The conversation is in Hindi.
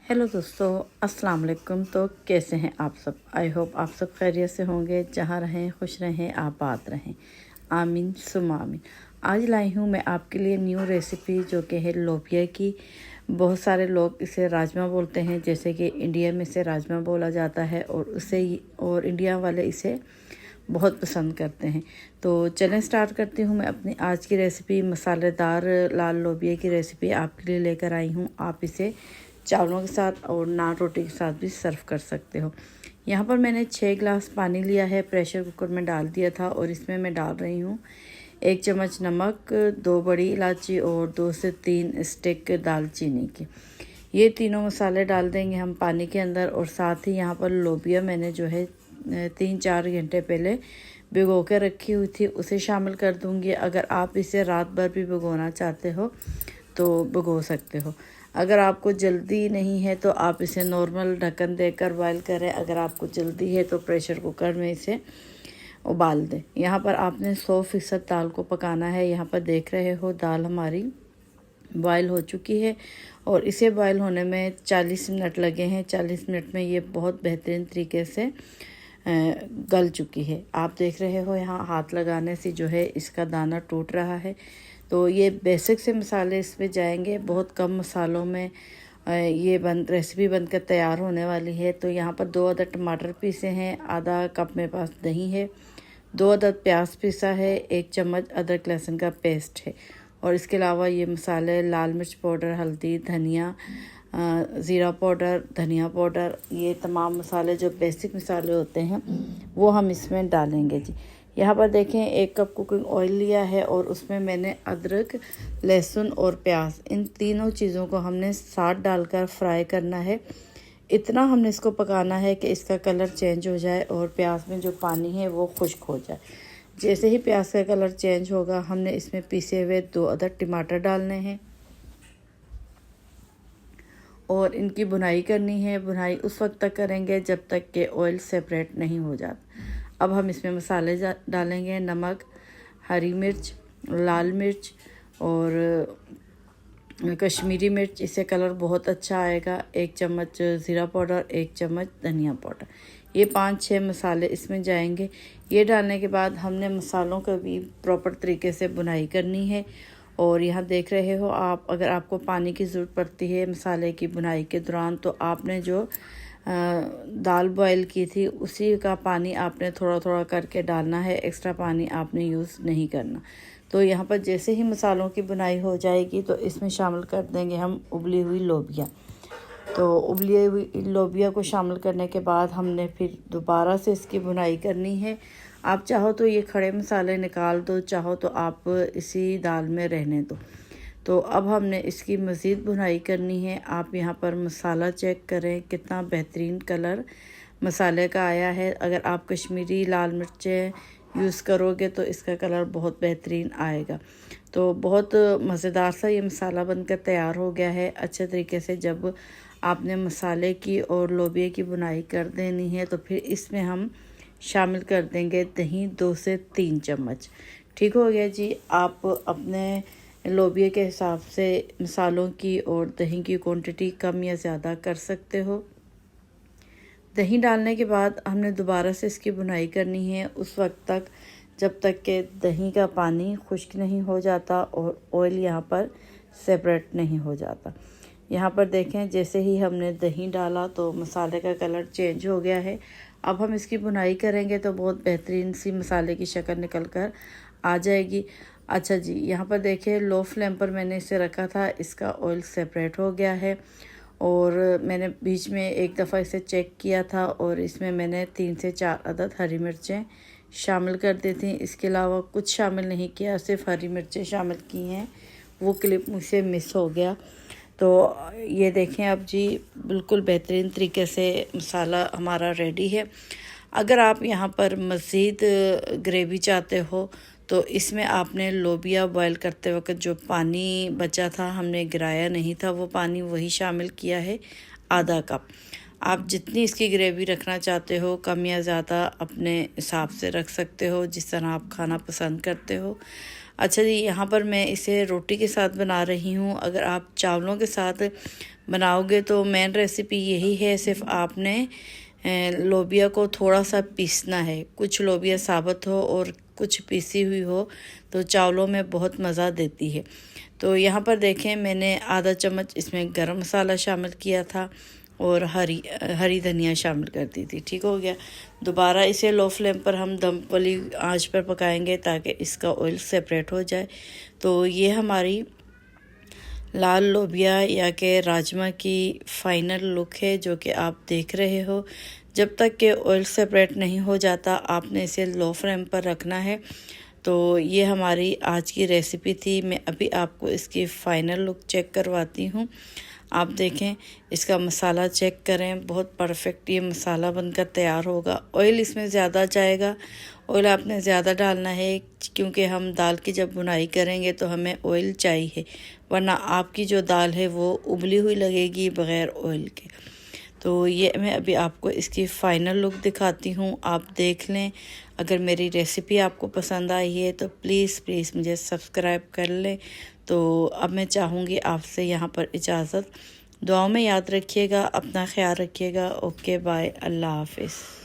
हेलो दोस्तों, अस्सलाम वालेकुम। तो कैसे हैं आप सब? आई होप आप सब खैरियत से होंगे। जहाँ रहें खुश रहें, आबाद रहें, आमीन सुम्मा आमीन। आज लाई हूँ मैं आपके लिए न्यू रेसिपी जो कि है लोबिया की। बहुत सारे लोग इसे राजमा बोलते हैं, जैसे कि इंडिया में इसे राजमा बोला जाता है और इंडिया वाले इसे बहुत पसंद करते हैं। तो चलें स्टार्ट करती हूँ मैं अपनी आज की रेसिपी। मसालेदार लाल लोबिया की रेसिपी आपके लिए लेकर आई हूँ। आप इसे चावलों के साथ और नान रोटी के साथ भी सर्व कर सकते हो। यहाँ पर मैंने 6 गिलास पानी लिया है, प्रेशर कुकर में डाल दिया था और इसमें मैं डाल रही हूँ 1 चम्मच नमक, 2 बड़ी इलायची और 2 से 3 स्टिक दालचीनी की। ये तीनों मसाले डाल देंगे हम पानी के अंदर। और साथ ही यहाँ पर लोबिया मैंने जो है 3-4 घंटे पहले भिगो के रखी हुई थी, उसे शामिल कर दूँगी। अगर आप इसे रात भर भी भिगोना चाहते हो तो भिगो सकते हो। अगर आपको जल्दी नहीं है तो आप इसे नॉर्मल ढक्कन देकर बॉयल करें। अगर आपको जल्दी है तो प्रेशर कुकर में इसे उबाल दें। यहाँ पर आपने 100% दाल को पकाना है। यहाँ पर देख रहे हो दाल हमारी बॉयल हो चुकी है और इसे बॉयल होने में 40 मिनट लगे हैं। 40 मिनट में ये बहुत बेहतरीन तरीके से गल चुकी है। आप देख रहे हो यहाँ हाथ लगाने से जो है इसका दाना टूट रहा है। तो ये बेसिक से मसाले इसमें जाएंगे। बहुत कम मसालों में ये रेसिपी बनकर तैयार होने वाली है। तो यहाँ पर 2 अदद टमाटर पीसे हैं, आधा कप मेरे पास दही है, 2 अदद प्याज पीसा है, 1 चम्मच अदरक लहसुन का पेस्ट है। और इसके अलावा ये मसाले लाल मिर्च पाउडर, हल्दी, धनिया, ज़ीरा पाउडर, धनिया पाउडर, ये तमाम मसाले जो बेसिक मसाले होते हैं वो हम इसमें डालेंगे जी। यहाँ पर देखें 1 कप कुकिंग ऑयल लिया है और उसमें मैंने अदरक, लहसुन और प्याज, इन तीनों चीज़ों को हमने साथ डालकर फ्राई करना है। इतना हमने इसको पकाना है कि इसका कलर चेंज हो जाए और प्याज में जो पानी है वो खुश्क हो जाए। जैसे ही प्याज का कलर चेंज होगा हमने इसमें पीसे हुए 2 अदद टमाटर डालने हैं और इनकी भुनाई करनी है। भुनाई उस वक्त तक करेंगे जब तक कि ऑयल सेपरेट नहीं हो जाता। अब हम इसमें मसाले डालेंगे, नमक, हरी मिर्च, लाल मिर्च और कश्मीरी मिर्च, इससे कलर बहुत अच्छा आएगा। 1 चम्मच ज़ीरा पाउडर, 1 चम्मच धनिया पाउडर, ये 5-6 मसाले इसमें जाएंगे। ये डालने के बाद हमने मसालों का भी प्रॉपर तरीके से भुनाई करनी है। और यहाँ देख रहे हो आप, अगर आपको पानी की ज़रूरत पड़ती है मसाले की भुनाई के दौरान तो आपने जो दाल बॉयल की थी उसी का पानी आपने थोड़ा थोड़ा करके डालना है। एक्स्ट्रा पानी आपने यूज़ नहीं करना। तो यहाँ पर जैसे ही मसालों की बुनाई हो जाएगी तो इसमें शामिल कर देंगे हम उबली हुई लोबिया। तो उबली हुई लोबिया को शामिल करने के बाद हमने फिर दोबारा से इसकी बुनाई करनी है। आप चाहो तो ये खड़े मसाले निकाल दो, चाहो तो आप इसी दाल में रहने दो। तो अब हमने इसकी मज़ीद भुनाई करनी है। आप यहाँ पर मसाला चेक करें कितना बेहतरीन कलर मसाले का आया है। अगर आप कश्मीरी लाल मिर्चें यूज़ करोगे तो इसका कलर बहुत बेहतरीन आएगा। तो बहुत मज़ेदार सा ये मसाला बनकर तैयार हो गया है। अच्छे तरीके से जब आपने मसाले की और लोबिया की भुनाई कर देनी है तो फिर इसमें हम शामिल कर देंगे दही, 2 से 3 चम्मच। ठीक हो गया जी। आप अपने लोबिया के हिसाब से मसालों की और दही की क्वांटिटी कम या ज़्यादा कर सकते हो। दही डालने के बाद हमने दोबारा से इसकी भुनाई करनी है उस वक्त तक जब तक कि दही का पानी खुश्क नहीं हो जाता और ऑयल यहाँ पर सेपरेट नहीं हो जाता। यहाँ पर देखें जैसे ही हमने दही डाला तो मसाले का कलर चेंज हो गया है। अब हम इसकी भुनाई करेंगे तो बहुत बेहतरीन सी मसाले की शक्ल निकल कर आ जाएगी। अच्छा जी, यहाँ पर देखिए लो फ्लेम पर मैंने इसे रखा था, इसका ऑयल सेपरेट हो गया है। और मैंने बीच में एक दफ़ा इसे चेक किया था और इसमें मैंने 3 से 4 अदद हरी मिर्चें शामिल कर दी थी। इसके अलावा कुछ शामिल नहीं किया, सिर्फ हरी मिर्चें शामिल की हैं। वो क्लिप मुझसे मिस हो गया। तो ये देखें अब जी, बिल्कुल बेहतरीन तरीके से मसाला हमारा रेडी है। अगर आप यहाँ पर मज़ीद ग्रेवी चाहते हो तो इसमें आपने लोबिया बॉयल करते वक्त जो पानी बचा था, हमने गिराया नहीं था, वो पानी वही शामिल किया है, आधा कप। आप जितनी इसकी ग्रेवी रखना चाहते हो, कम या ज़्यादा अपने हिसाब से रख सकते हो, जिस तरह आप खाना पसंद करते हो। अच्छा जी, यहाँ पर मैं इसे रोटी के साथ बना रही हूँ। अगर आप चावलों के साथ बनाओगे तो मेन रेसिपी यही है, सिर्फ आपने लोबिया को थोड़ा सा पीसना है। कुछ लोबिया साबुत हो और कुछ पीसी हुई हो तो चावलों में बहुत मज़ा देती है। तो यहाँ पर देखें मैंने आधा चम्मच इसमें गरम मसाला शामिल किया था और हरी धनिया शामिल कर दी थी। ठीक हो गया। दोबारा इसे लो फ्लेम पर हम दम वाली आंच पर पकाएंगे ताकि इसका ऑयल सेपरेट हो जाए। तो ये हमारी लाल लोबिया या के राजमा की फाइनल लुक है जो कि आप देख रहे हो। जब तक कि ऑयल सेपरेट नहीं हो जाता आपने इसे लो फ्लेम पर रखना है। तो ये हमारी आज की रेसिपी थी। मैं अभी आपको इसकी फ़ाइनल लुक चेक करवाती हूँ। आप देखें, इसका मसाला चेक करें, बहुत परफेक्ट ये मसाला बनकर तैयार होगा। ऑयल इसमें ज़्यादा जाएगा, ऑयल आपने ज़्यादा डालना है क्योंकि हम दाल की जब भुनाई करेंगे तो हमें ऑयल चाहिए, वरना आपकी जो दाल है वो उबली हुई लगेगी बग़ैर ऑयल के। तो ये मैं अभी आपको इसकी फ़ाइनल लुक दिखाती हूँ, आप देख लें। अगर मेरी रेसिपी आपको पसंद आई है तो प्लीज़ मुझे सब्सक्राइब कर लें। तो अब मैं चाहूँगी आपसे यहाँ पर इजाज़त। दुआओं में याद रखिएगा, अपना ख्याल रखिएगा। ओके बाय, अल्लाह हाफिज़।